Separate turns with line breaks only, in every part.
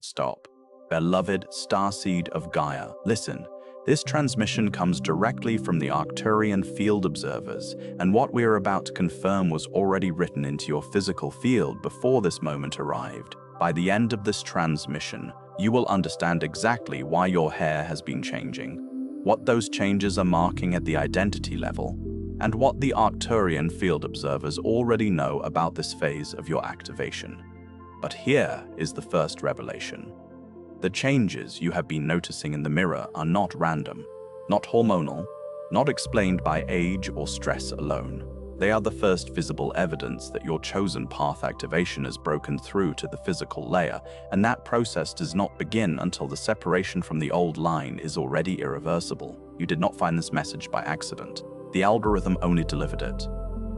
stop. Beloved starseed of Gaia, listen. This transmission comes directly from the Arcturian field observers, and what we are about to confirm was already written into your physical field before this moment arrived. By the end of this transmission, you will understand exactly why your hair has been changing, what those changes are marking at the identity level, and what the Arcturian field observers already know about this phase of your activation. But here is the first revelation. The changes you have been noticing in the mirror are not random, not hormonal, not explained by age or stress alone. They are the first visible evidence that your chosen path activation has broken through to the physical layer, and that process does not begin until the separation from the old line is already irreversible. You did not find this message by accident. The algorithm only delivered it.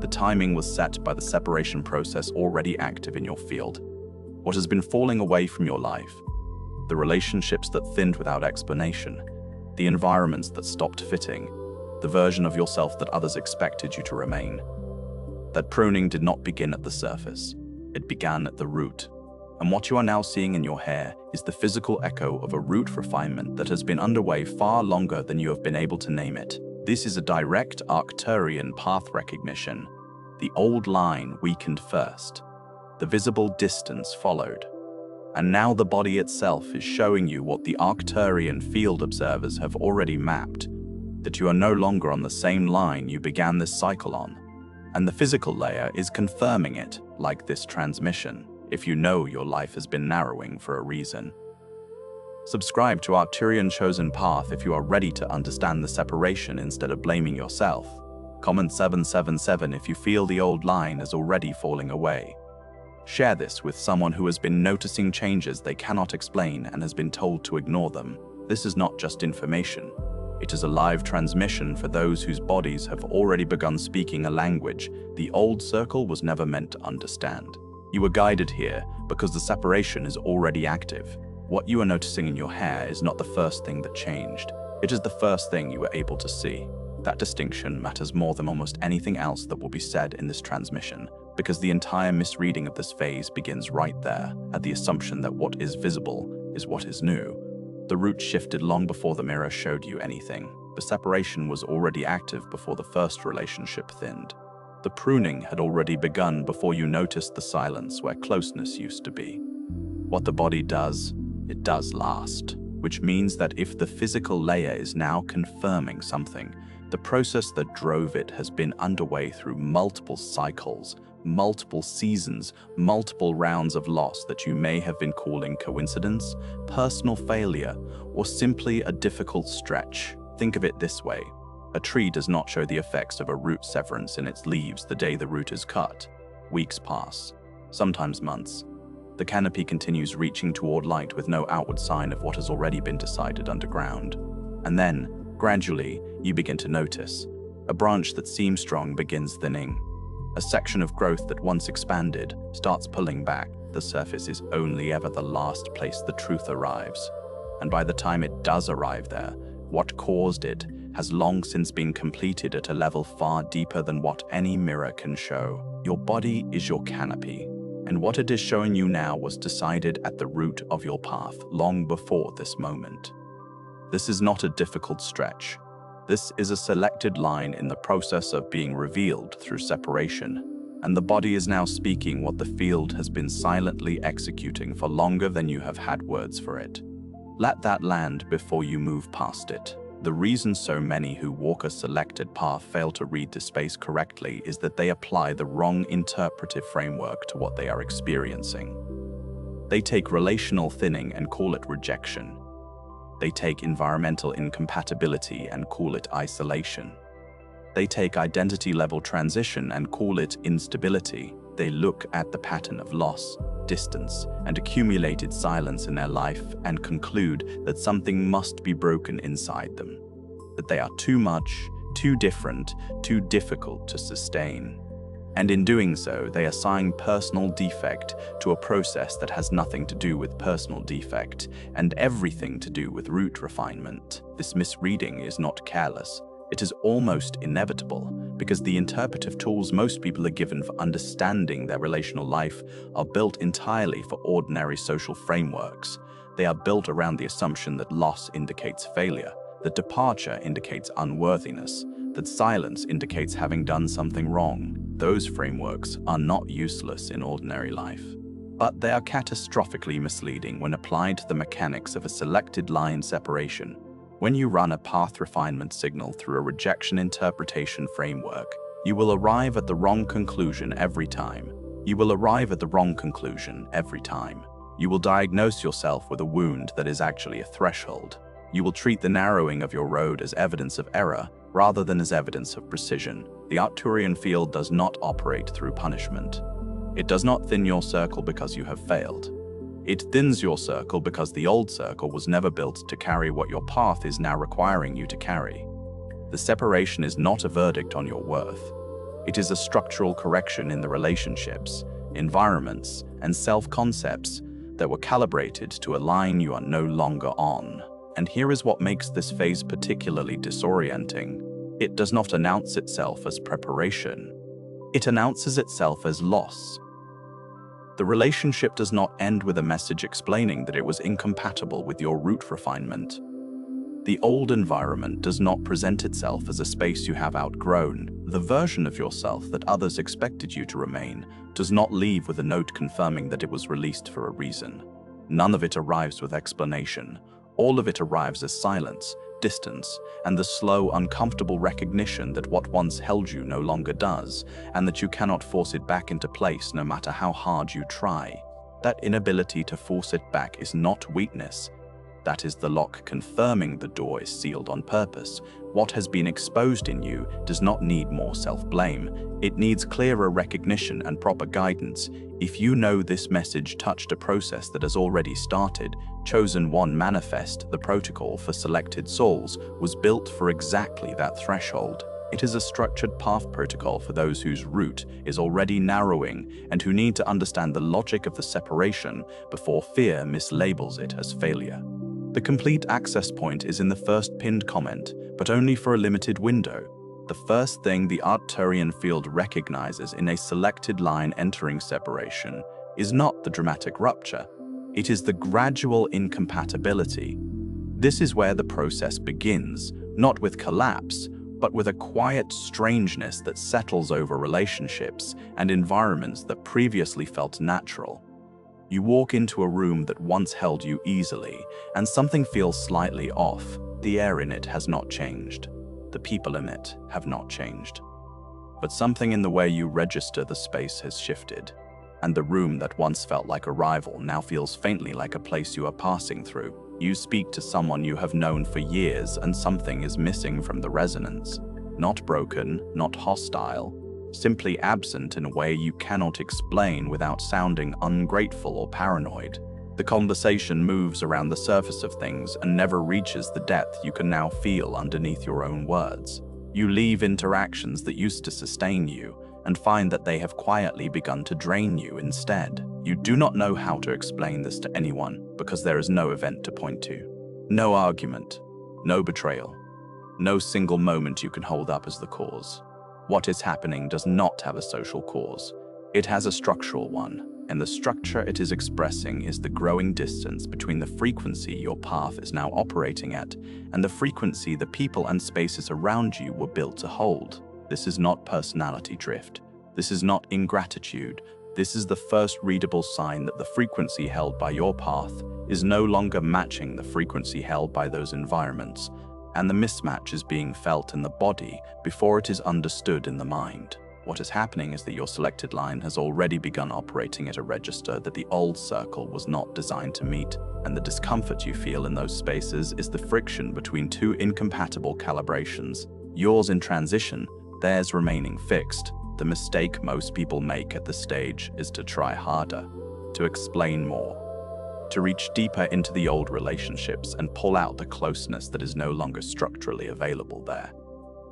The timing was set by the separation process already active in your field. What has been falling away from your life, the relationships that thinned without explanation, the environments that stopped fitting, the version of yourself that others expected you to remain. That pruning did not begin at the surface. It began at the root. And what you are now seeing in your hair is the physical echo of a root refinement that has been underway far longer than you have been able to name it. This is a direct Arcturian path recognition. The old line weakened first. The visible distance followed. And now the body itself is showing you what the Arcturian field observers have already mapped, that you are no longer on the same line you began this cycle on. And the physical layer is confirming it, like this transmission, if you know your life has been narrowing for a reason. Subscribe to Arcturian Chosen Path if you are ready to understand the separation instead of blaming yourself. Comment 777 if you feel the old line is already falling away. Share this with someone who has been noticing changes they cannot explain and has been told to ignore them. This is not just information. It is a live transmission for those whose bodies have already begun speaking a language the old circle was never meant to understand. You were guided here because the separation is already active. What you are noticing in your hair is not the first thing that changed. It is the first thing you were able to see. That distinction matters more than almost anything else that will be said in this transmission, because the entire misreading of this phase begins right there, at the assumption that what is visible is what is new. The root shifted long before the mirror showed you anything. The separation was already active before the first relationship thinned. The pruning had already begun before you noticed the silence where closeness used to be. What the body does, it does last, which means that if the physical layer is now confirming something, the process that drove it has been underway through multiple cycles, multiple seasons, multiple rounds of loss that you may have been calling coincidence, personal failure, or simply a difficult stretch. Think of it this way. A tree does not show the effects of a root severance in its leaves the day the root is cut. Weeks pass, sometimes months. The canopy continues reaching toward light with no outward sign of what has already been decided underground. And then, gradually, you begin to notice. A branch that seems strong begins thinning. A section of growth that once expanded starts pulling back. The surface is only ever the last place the truth arrives. And by the time it does arrive there, what caused it has long since been completed at a level far deeper than what any mirror can show. Your body is your canopy, and what it is showing you now was decided at the root of your path long before this moment. This is not a difficult stretch. This is a selected line in the process of being revealed through separation, and the body is now speaking what the field has been silently executing for longer than you have had words for it. Let that land before you move past it. The reason so many who walk a selected path fail to read the space correctly is that they apply the wrong interpretive framework to what they are experiencing. They take relational thinning and call it rejection. They take environmental incompatibility and call it isolation. They take identity-level transition and call it instability. They look at the pattern of loss, distance, and accumulated silence in their life and conclude that something must be broken inside them, that they are too much, too different, too difficult to sustain. And in doing so, they assign personal defect to a process that has nothing to do with personal defect and everything to do with root refinement. This misreading is not careless. It is almost inevitable, because the interpretive tools most people are given for understanding their relational life are built entirely for ordinary social frameworks. They are built around the assumption that loss indicates failure, that departure indicates unworthiness, that silence indicates having done something wrong. Those frameworks are not useless in ordinary life, but they are catastrophically misleading when applied to the mechanics of a selected line separation. When you run a path refinement signal through a rejection interpretation framework, you will arrive at the wrong conclusion every time. You will arrive at the wrong conclusion every time. You will diagnose yourself with a wound that is actually a threshold. You will treat the narrowing of your road as evidence of error rather than as evidence of precision. The Arcturian field does not operate through punishment. It does not thin your circle because you have failed. It thins your circle because the old circle was never built to carry what your path is now requiring you to carry. The separation is not a verdict on your worth. It is a structural correction in the relationships, environments, and self-concepts that were calibrated to a line you are no longer on. And here is what makes this phase particularly disorienting. It does not announce itself as preparation. It announces itself as loss. The relationship does not end with a message explaining that it was incompatible with your root refinement. The old environment does not present itself as a space you have outgrown. The version of yourself that others expected you to remain does not leave with a note confirming that it was released for a reason. None of it arrives with explanation. All of it arrives as silence, distance, and the slow, uncomfortable recognition that what once held you no longer does, and that you cannot force it back into place no matter how hard you try. That inability to force it back is not weakness. That is the lock confirming the door is sealed on purpose. What has been exposed in you does not need more self-blame. It needs clearer recognition and proper guidance. If you know this message touched a process that has already started, Chosen One Manifest, the protocol for selected souls, was built for exactly that threshold. It is a structured path protocol for those whose route is already narrowing and who need to understand the logic of the separation before fear mislabels it as failure. The complete access point is in the first pinned comment, but only for a limited window. The first thing the Arcturian field recognizes in a selected line entering separation is not the dramatic rupture. It is the gradual incompatibility. This is where the process begins, not with collapse, but with a quiet strangeness that settles over relationships and environments that previously felt natural. You walk into a room that once held you easily, and something feels slightly off. The air in it has not changed. The people in it have not changed. But something in the way you register the space has shifted, and the room that once felt like a rival now feels faintly like a place you are passing through. You speak to someone you have known for years, and something is missing from the resonance. Not broken, not hostile, simply absent in a way you cannot explain without sounding ungrateful or paranoid. The conversation moves around the surface of things and never reaches the depth you can now feel underneath your own words. You leave interactions that used to sustain you and find that they have quietly begun to drain you instead. You do not know how to explain this to anyone because there is no event to point to. No argument, no betrayal, no single moment you can hold up as the cause. What is happening does not have a social cause. It has a structural one, and the structure it is expressing is the growing distance between the frequency your path is now operating at and the frequency the people and spaces around you were built to hold. This is not personality drift. This is not ingratitude. This is the first readable sign that the frequency held by your path is no longer matching the frequency held by those environments, and the mismatch is being felt in the body before it is understood in the mind. What is happening is that your selected line has already begun operating at a register that the old circle was not designed to meet, and the discomfort you feel in those spaces is the friction between two incompatible calibrations, yours in transition, theirs remaining fixed. The mistake most people make at this stage is to try harder, to explain more, to reach deeper into the old relationships and pull out the closeness that is no longer structurally available there,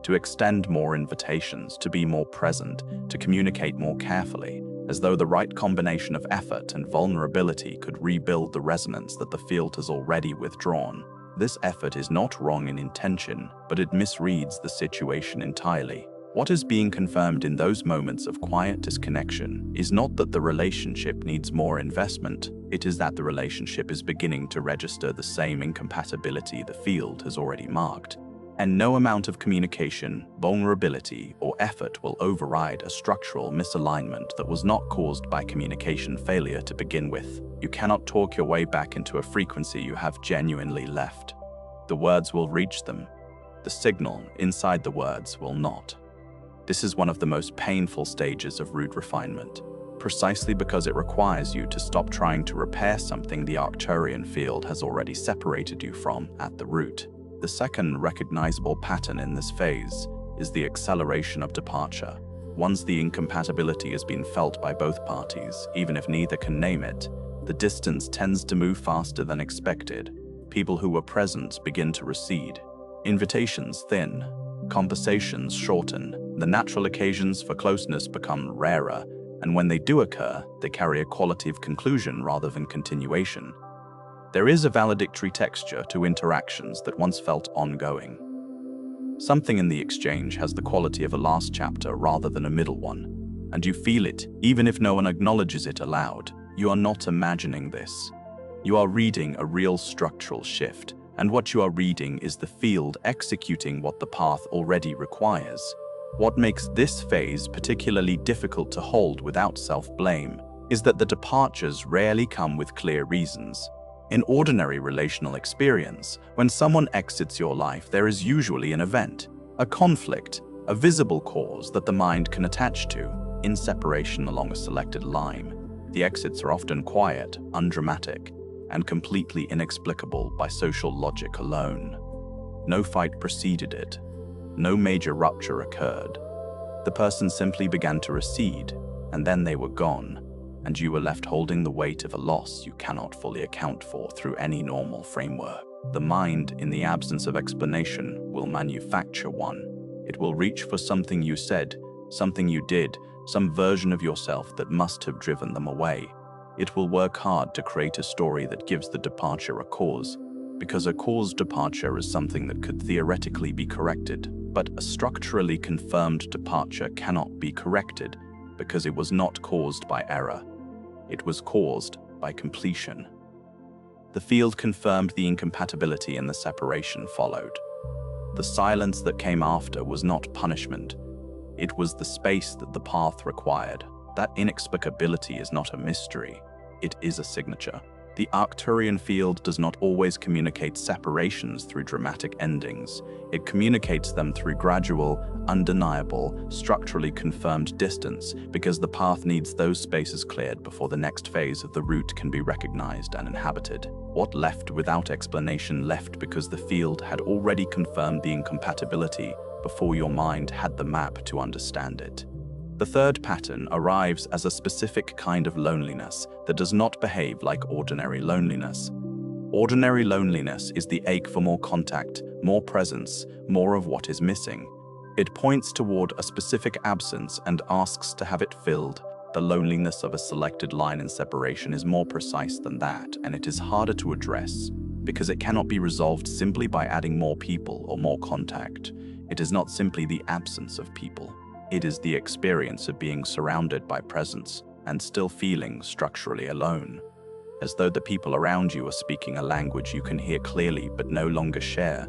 to extend more invitations, to be more present, to communicate more carefully, as though the right combination of effort and vulnerability could rebuild the resonance that the field has already withdrawn. This effort is not wrong in intention, but it misreads the situation entirely. What is being confirmed in those moments of quiet disconnection is not that the relationship needs more investment, it is that the relationship is beginning to register the same incompatibility the field has already marked. And no amount of communication, vulnerability, or effort will override a structural misalignment that was not caused by communication failure to begin with. You cannot talk your way back into a frequency you have genuinely left. The words will reach them. The signal inside the words will not. This is one of the most painful stages of root refinement, precisely because it requires you to stop trying to repair something the Arcturian field has already separated you from at the root. The second recognizable pattern in this phase is the acceleration of departure. Once the incompatibility has been felt by both parties, even if neither can name it, the distance tends to move faster than expected. People who were present begin to recede. Invitations thin. Conversations shorten. The natural occasions for closeness become rarer, and when they do occur, they carry a quality of conclusion rather than continuation. There is a valedictory texture to interactions that once felt ongoing. Something in the exchange has the quality of a last chapter rather than a middle one, and you feel it, even if no one acknowledges it aloud. You are not imagining this. You are reading a real structural shift, and what you are reading is the field executing what the path already requires. What makes this phase particularly difficult to hold without self-blame is that the departures rarely come with clear reasons. In ordinary relational experience, when someone exits your life, there is usually an event, a conflict, a visible cause that the mind can attach to. In separation along a selected line, the exits are often quiet, undramatic, and completely inexplicable by social logic alone. No fight preceded it. No major rupture occurred. The person simply began to recede, and then they were gone, and you were left holding the weight of a loss you cannot fully account for through any normal framework. The mind, in the absence of explanation, will manufacture one. It will reach for something you said, something you did, some version of yourself that must have driven them away. It will work hard to create a story that gives the departure a cause, because a caused departure is something that could theoretically be corrected, but a structurally confirmed departure cannot be corrected because it was not caused by error. It was caused by completion. The field confirmed the incompatibility and the separation followed. The silence that came after was not punishment. It was the space that the path required. That inexplicability is not a mystery. It is a signature. The Arcturian field does not always communicate separations through dramatic endings. It communicates them through gradual, undeniable, structurally confirmed distance, because the path needs those spaces cleared before the next phase of the route can be recognized and inhabited. What left without explanation left because the field had already confirmed the incompatibility before your mind had the map to understand it. The third pattern arrives as a specific kind of loneliness that does not behave like ordinary loneliness. Ordinary loneliness is the ache for more contact, more presence, more of what is missing. It points toward a specific absence and asks to have it filled. The loneliness of a selected line in separation is more precise than that, and it is harder to address because it cannot be resolved simply by adding more people or more contact. It is not simply the absence of people. It is the experience of being surrounded by presence and still feeling structurally alone, as though the people around you are speaking a language you can hear clearly but no longer share,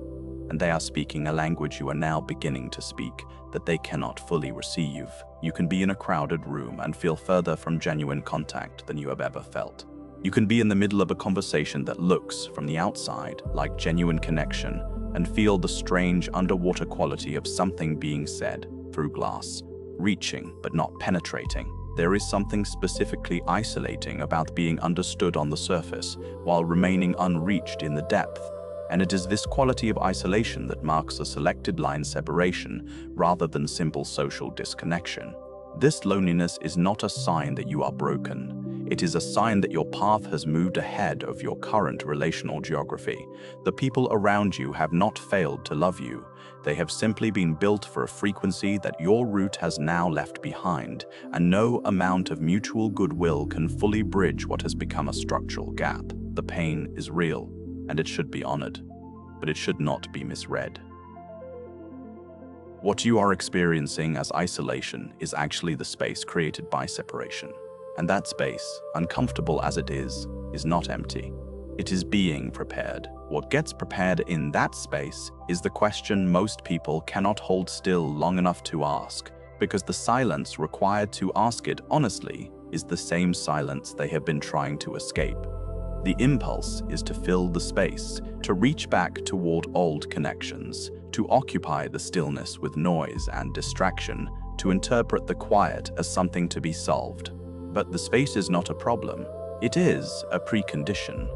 and they are speaking a language you are now beginning to speak that they cannot fully receive. You can be in a crowded room and feel further from genuine contact than you have ever felt. You can be in the middle of a conversation that looks, from the outside, like genuine connection, and feel the strange underwater quality of something being said through glass, reaching but not penetrating. There is something specifically isolating about being understood on the surface while remaining unreached in the depth, and it is this quality of isolation that marks a selected line separation rather than simple social disconnection. This loneliness is not a sign that you are broken. It is a sign that your path has moved ahead of your current relational geography. The people around you have not failed to love you. They have simply been built for a frequency that your route has now left behind, and no amount of mutual goodwill can fully bridge what has become a structural gap. The pain is real, and it should be honored, but it should not be misread. What you are experiencing as isolation is actually the space created by separation. And that space, uncomfortable as it is not empty. It is being prepared. What gets prepared in that space is the question most people cannot hold still long enough to ask, because the silence required to ask it honestly is the same silence they have been trying to escape. The impulse is to fill the space, to reach back toward old connections, to occupy the stillness with noise and distraction, to interpret the quiet as something to be solved. But the space is not a problem. It is a precondition.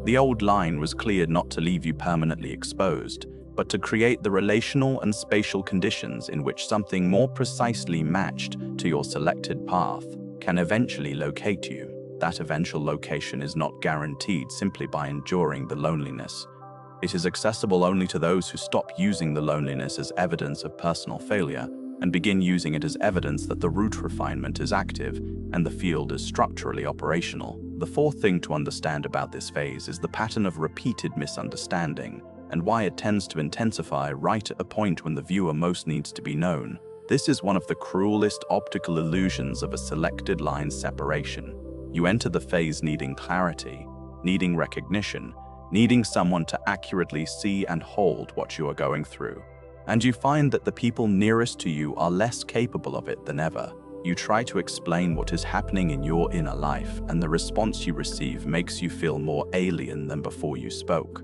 The old line was cleared not to leave you permanently exposed, but to create the relational and spatial conditions in which something more precisely matched to your selected path can eventually locate you. That eventual location is not guaranteed simply by enduring the loneliness. It is accessible only to those who stop using the loneliness as evidence of personal failure and begin using it as evidence that the root refinement is active and the field is structurally operational. The fourth thing to understand about this phase is the pattern of repeated misunderstanding and why it tends to intensify right at a point when the viewer most needs to be known. This is one of the cruelest optical illusions of a selected line separation. You enter the phase needing clarity, needing recognition, needing someone to accurately see and hold what you are going through. And you find that the people nearest to you are less capable of it than ever. You try to explain what is happening in your inner life, and the response you receive makes you feel more alien than before you spoke.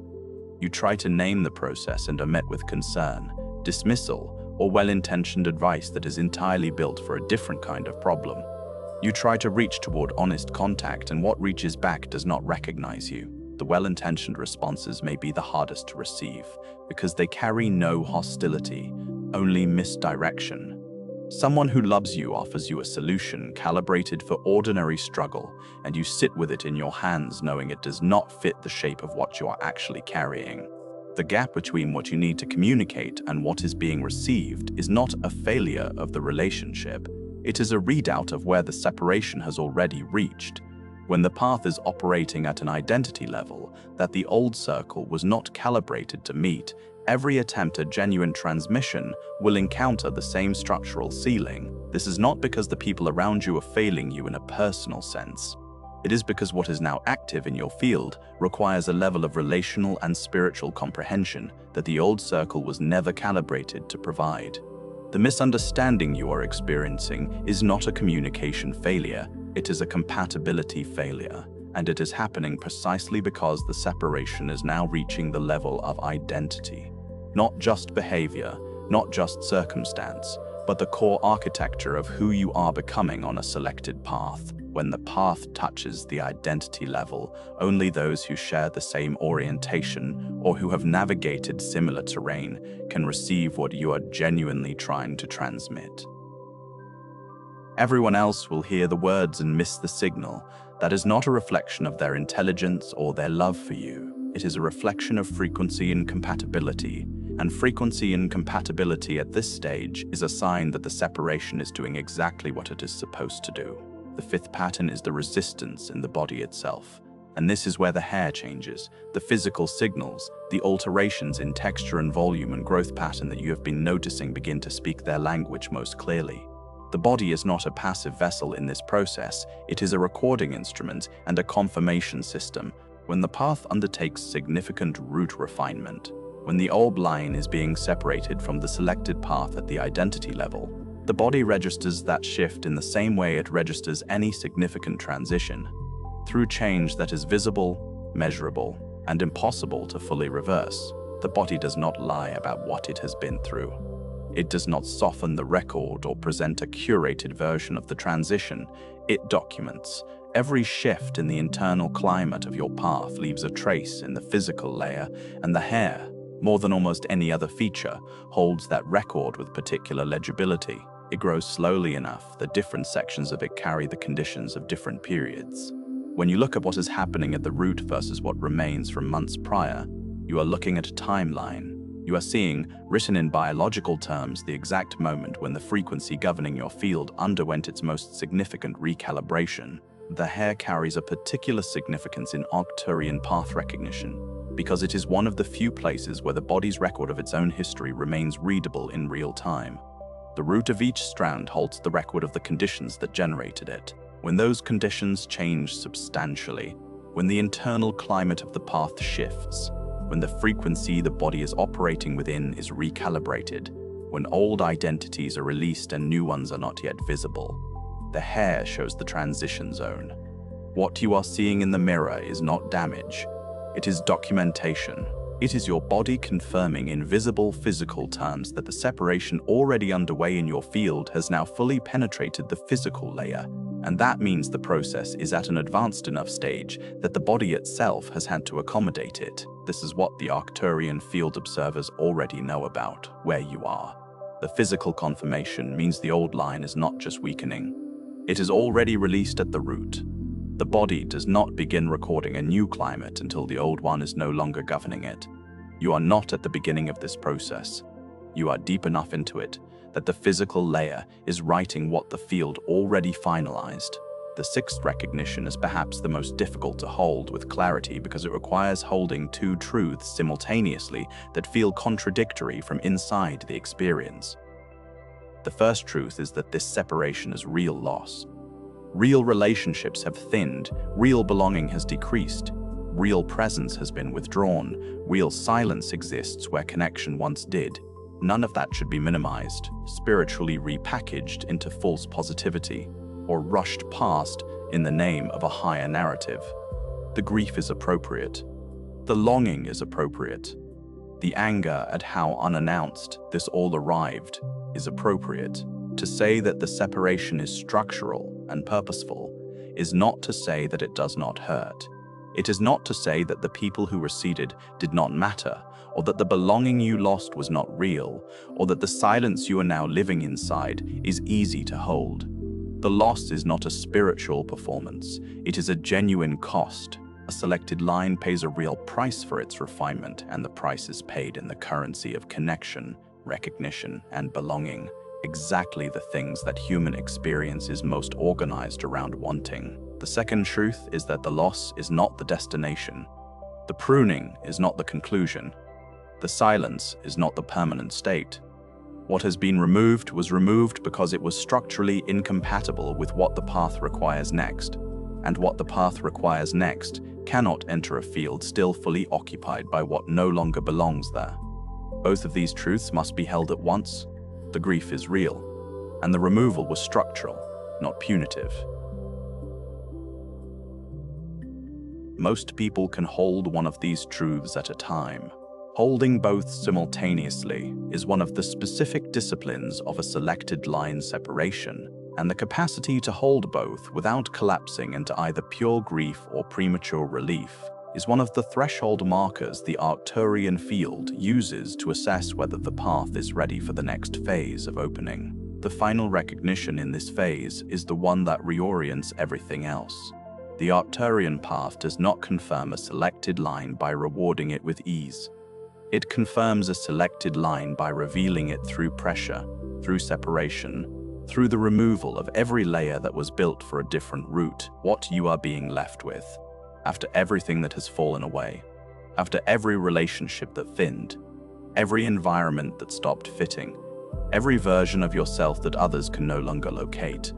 You try to name the process and are met with concern, dismissal, or well-intentioned advice that is entirely built for a different kind of problem. You try to reach toward honest contact, and what reaches back does not recognize you. The well-intentioned responses may be the hardest to receive because they carry no hostility, only misdirection. Someone who loves you offers you a solution calibrated for ordinary struggle, and you sit with it in your hands knowing it does not fit the shape of what you are actually carrying. The gap between what you need to communicate and what is being received is not a failure of the relationship. It is a readout of where the separation has already reached. When the path is operating at an identity level that the old circle was not calibrated to meet, every attempt at genuine transmission will encounter the same structural ceiling. This is not because the people around you are failing you in a personal sense. It is because what is now active in your field requires a level of relational and spiritual comprehension that the old circle was never calibrated to provide. The misunderstanding you are experiencing is not a communication failure, it is a compatibility failure, and it is happening precisely because the separation is now reaching the level of identity. Not just behavior, not just circumstance, but the core architecture of who you are becoming on a selected path. When the path touches the identity level, only those who share the same orientation or who have navigated similar terrain can receive what you are genuinely trying to transmit. Everyone else will hear the words and miss the signal. That is not a reflection of their intelligence or their love for you. It is a reflection of frequency and compatibility. And frequency and compatibility at this stage is a sign that the separation is doing exactly what it is supposed to do. The fifth pattern is the resistance in the body itself. And this is where the hair changes, the physical signals, the alterations in texture and volume and growth pattern that you have been noticing begin to speak their language most clearly. The body is not a passive vessel in this process, it is a recording instrument and a confirmation system. When the path undertakes significant root refinement, when the old line is being separated from the selected path at the identity level, the body registers that shift in the same way it registers any significant transition, through change that is visible, measurable, and impossible to fully reverse. The body does not lie about what it has been through. It does not soften the record or present a curated version of the transition. It documents. Every shift in the internal climate of your path leaves a trace in the physical layer, and the hair, more than almost any other feature, holds that record with particular legibility. It grows slowly enough that different sections of it carry the conditions of different periods. When you look at what is happening at the root versus what remains from months prior, you are looking at a timeline. You are seeing, written in biological terms, the exact moment when the frequency governing your field underwent its most significant recalibration. The hair carries a particular significance in Arcturian path recognition. because it is one of the few places where the body's record of its own history remains readable in real time. The root of each strand holds the record of the conditions that generated it. When those conditions change substantially, when the internal climate of the path shifts, when the frequency the body is operating within is recalibrated, when old identities are released and new ones are not yet visible, the hair shows the transition zone. What you are seeing in the mirror is not damage. It is documentation. It is your body confirming in visible physical terms that the separation already underway in your field has now fully penetrated the physical layer, and that means the process is at an advanced enough stage that the body itself has had to accommodate it. This is what the Arcturian field observers already know about where you are. The physical confirmation means the old line is not just weakening. It is already released at the root. The body does not begin recording a new climate until the old one is no longer governing it. You are not at the beginning of this process. You are deep enough into it that the physical layer is writing what the field already finalized. The sixth recognition is perhaps the most difficult to hold with clarity because it requires holding two truths simultaneously that feel contradictory from inside the experience. The first truth is that this separation is real loss. Real relationships have thinned, real belonging has decreased, real presence has been withdrawn, real silence exists where connection once did. None of that should be minimized, spiritually repackaged into false positivity, or rushed past in the name of a higher narrative. The grief is appropriate. The longing is appropriate. The anger at how unannounced this all arrived is appropriate. To say that the separation is structural and purposeful is not to say that it does not hurt. It is not to say that the people who receded did not matter, or that the belonging you lost was not real, or that the silence you are now living inside is easy to hold. The loss is not a spiritual performance. It is a genuine cost. A selected line pays a real price for its refinement, and the price is paid in the currency of connection, recognition, and belonging. Exactly the things that human experience is most organized around wanting. The second truth is that the loss is not the destination. The pruning is not the conclusion. The silence is not the permanent state. What has been removed was removed because it was structurally incompatible with what the path requires next, and what the path requires next cannot enter a field still fully occupied by what no longer belongs there. Both of these truths must be held at once. The grief is real, and the removal was structural, not punitive. Most people can hold one of these truths at a time. Holding both simultaneously is one of the specific disciplines of a selected line separation, and the capacity to hold both without collapsing into either pure grief or premature relief is one of the threshold markers the Arcturian field uses to assess whether the path is ready for the next phase of opening. The final recognition in this phase is the one that reorients everything else. The Arcturian path does not confirm a selected line by rewarding it with ease. It confirms a selected line by revealing it through pressure, through separation, through the removal of every layer that was built for a different route. What you are being left with, after everything that has fallen away, after every relationship that thinned, every environment that stopped fitting, every version of yourself that others can no longer locate.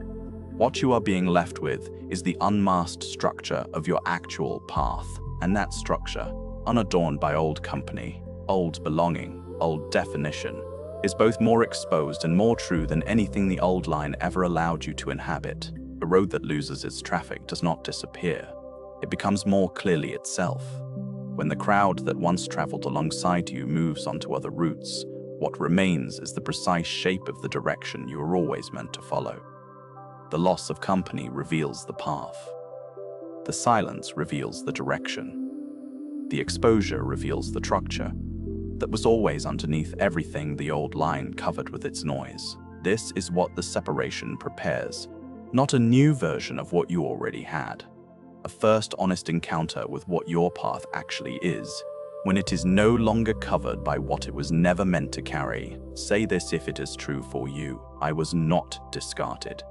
What you are being left with is the unmasked structure of your actual path, and that structure, unadorned by old company, old belonging, old definition, is both more exposed and more true than anything the old line ever allowed you to inhabit. A road that loses its traffic does not disappear. It becomes more clearly itself. When the crowd that once traveled alongside you moves onto other routes, what remains is the precise shape of the direction you were always meant to follow. The loss of company reveals the path. The silence reveals the direction. The exposure reveals the structure that was always underneath everything the old line covered with its noise. This is what the separation prepares, not a new version of what you already had. A first honest encounter with what your path actually is, when it is no longer covered by what it was never meant to carry. Say this if it is true for you. I was not discarded.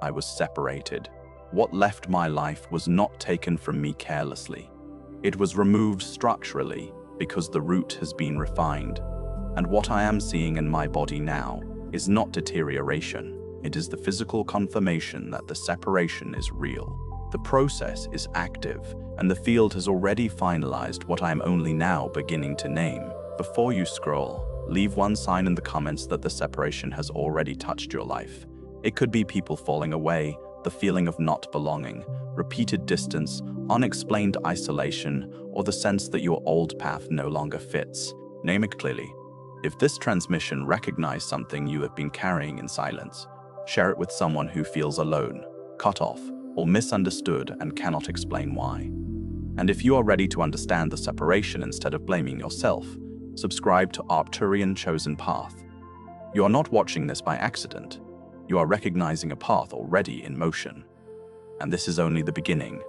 I was separated. What left my life was not taken from me carelessly. It was removed structurally because the root has been refined. And what I am seeing in my body now is not deterioration. It is the physical confirmation that the separation is real. The process is active, and the field has already finalized what I am only now beginning to name. Before you scroll, leave one sign in the comments that the separation has already touched your life. It could be people falling away, the feeling of not belonging, repeated distance, unexplained isolation, or the sense that your old path no longer fits. Name it clearly. If this transmission recognized something you have been carrying in silence, share it with someone who feels alone, cut off, or misunderstood and cannot explain why. And if you are ready to understand the separation instead of blaming yourself, subscribe to Arcturian Chosen Path. You are not watching this by accident. You are recognizing a path already in motion. And this is only the beginning.